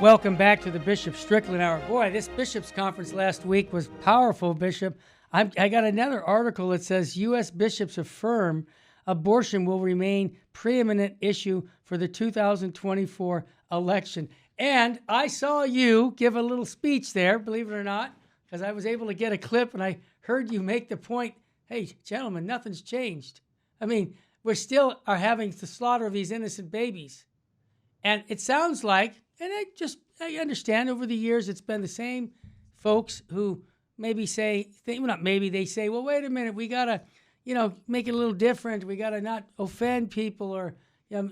Welcome back to the Bishop Strickland Hour. Boy, this Bishops' Conference last week was powerful, Bishop. I got another article that says U.S. bishops affirm abortion will remain preeminent issue for the 2024 election. And I saw you give a little speech there, believe it or not, because I was able to get a clip and I heard you make the point, hey, gentlemen, nothing's changed. I mean, we still are having the slaughter of these innocent babies. And it sounds like, and I understand over the years it's been the same folks who maybe say, they say, well, wait a minute, we got to, make it a little different. We got to not offend people or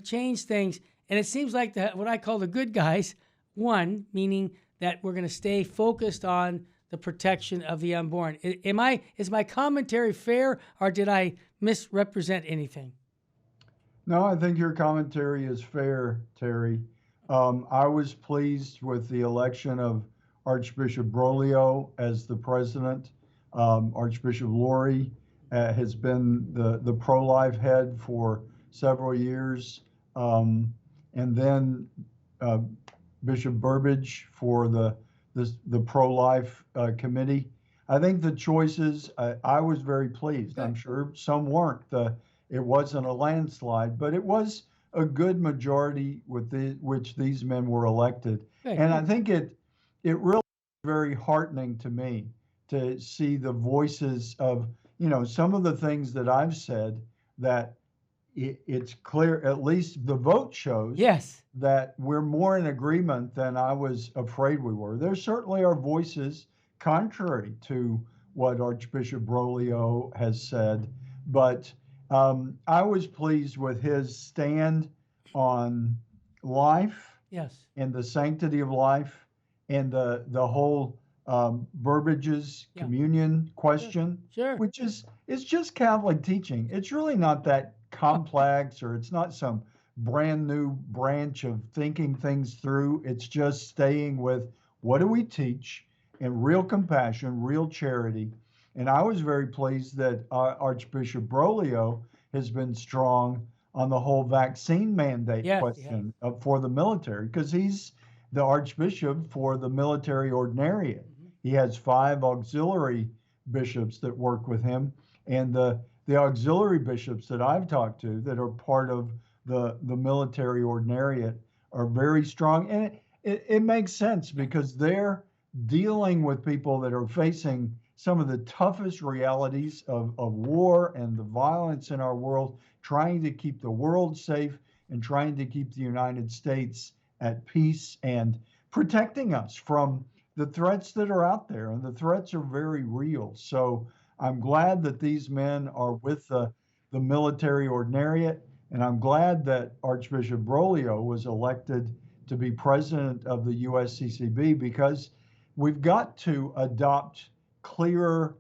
change things. And it seems like what I call the good guys won, meaning that we're going to stay focused on the protection of the unborn. Is my commentary fair, or did I misrepresent anything? No, I think your commentary is fair, Terry. I was pleased with the election of Archbishop Broglio as the president. Archbishop Lori has been the pro-life head for several years. And then Bishop Burbidge for the pro-life committee. I think the choices, I was very pleased. I'm sure some weren't. It wasn't a landslide, but it was a good majority with which these men were elected. And I think it really is very heartening to me to see the voices of, some of the things that I've said, that it's clear, at least the vote shows, yes, that we're more in agreement than I was afraid we were. There certainly are voices contrary to what Archbishop Broglio has said, but I was pleased with his stand on life, yes, and the sanctity of life, and the whole Burbidge's communion question, sure. which it's just Catholic teaching. It's really not that complex, or it's not some brand new branch of thinking things through. It's just staying with what do we teach, and real compassion, real charity. And I was very pleased that Archbishop Broglio has been strong on the whole vaccine mandate question for the military, because he's the Archbishop for the military ordinariate. Mm-hmm. He has 5 auxiliary bishops that work with him, and the auxiliary bishops that I've talked to that are part of the military ordinariate are very strong. And it makes sense, because they're dealing with people that are facing some of the toughest realities of war and the violence in our world, trying to keep the world safe and trying to keep the United States at peace and protecting us from the threats that are out there. And the threats are very real. So I'm glad that these men are with the military ordinariate, and I'm glad that Archbishop Broglio was elected to be president of the USCCB, because we've got to adopt clearer,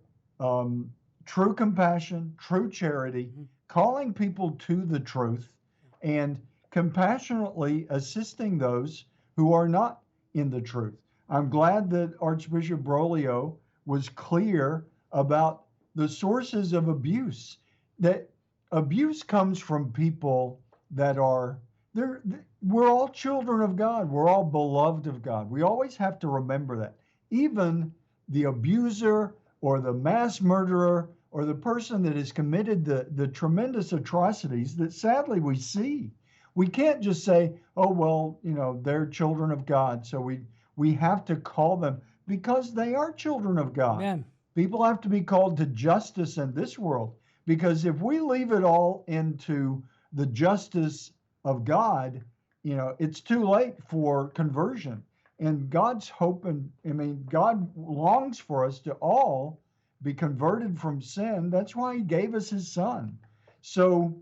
true compassion, true charity, calling people to the truth, and compassionately assisting those who are not in the truth. I'm glad that Archbishop Broglio was clear about the sources of abuse. That abuse comes from people that are there. We're all children of God. We're all beloved of God. We always have to remember that. Even the abuser or the mass murderer or the person that has committed the tremendous atrocities that sadly we see, we can't just say, oh, well, they're children of God, so we have to call them, because they are children of God. Amen. People have to be called to justice in this world, because if we leave it all into the justice of God, it's too late for conversion. And God's hope, God longs for us to all be converted from sin. That's why he gave us his son. So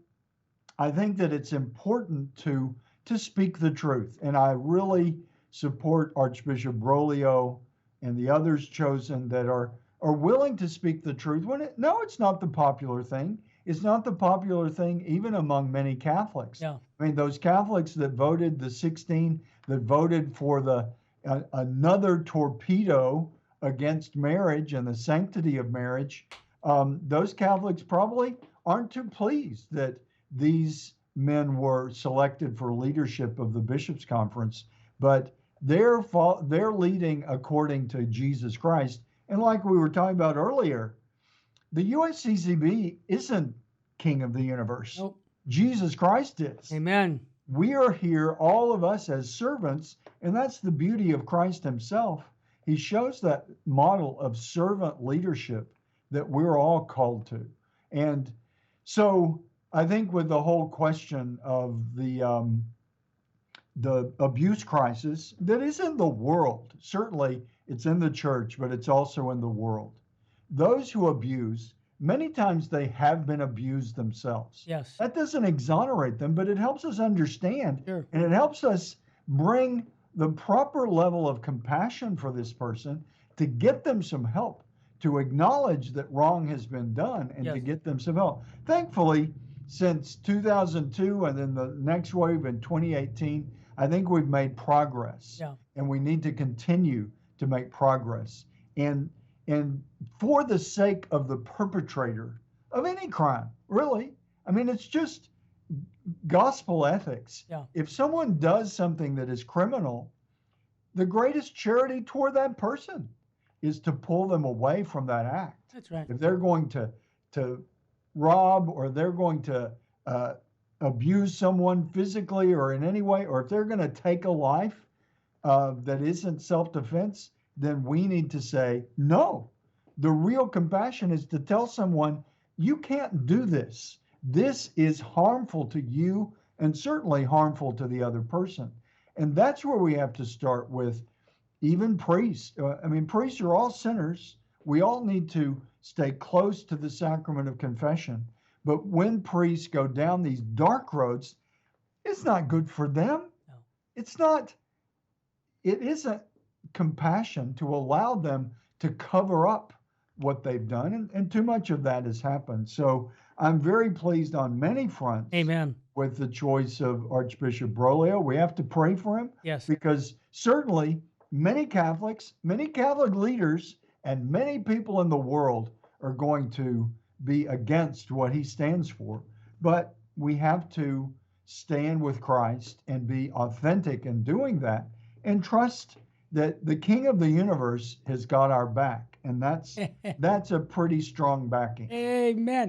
I think that it's important to speak the truth. And I really support Archbishop Broglio and the others chosen that are willing to speak the truth. It's not the popular thing. It's not the popular thing even among many Catholics. Yeah. Those Catholics that voted, the 16 that voted for another torpedo against marriage and the sanctity of marriage, those Catholics probably aren't too pleased that these men were selected for leadership of the Bishops' Conference. But they're leading according to Jesus Christ. And like we were talking about earlier, the USCCB isn't king of the universe. Nope. Jesus Christ is. Amen. We are here, all of us as servants, and that's the beauty of Christ himself. He shows that model of servant leadership that we're all called to. And so I think with the whole question of the abuse crisis that is in the world, certainly it's in the church, but it's also in the world. Those who abuse, many times they have been abused themselves. Yes. That doesn't exonerate them, but it helps us understand, Sure. and it helps us bring the proper level of compassion for this person to get them some help, to acknowledge that wrong has been done, and to Yes. get them some help. Thankfully, since 2002 and then the next wave in 2018, I think we've made progress. Yeah. And we need to continue to make progress. And for the sake of the perpetrator of any crime, really, I mean, it's just gospel ethics. Yeah. If someone does something that is criminal, the greatest charity toward that person is to pull them away from that act. That's right. If they're going to rob, or they're going to abuse someone physically or in any way, or if they're going to take a life that isn't self-defense, then we need to say no. The real compassion is to tell someone, you can't do this. This is harmful to you and certainly harmful to the other person. And that's where we have to start with even priests. I mean, priests are all sinners. We all need to stay close to the sacrament of confession. But when priests go down these dark roads, it's not good for them. No. It isn't compassion to allow them to cover up what they've done. And too much of that has happened. So I'm very pleased on many fronts. Amen. With the choice of Archbishop Broglio. We have to pray for him. Yes. Because certainly many Catholic leaders, and many people in the world are going to be against what he stands for. But we have to stand with Christ and be authentic in doing that, and trust that the King of the universe has got our back. And that's a pretty strong backing. Amen.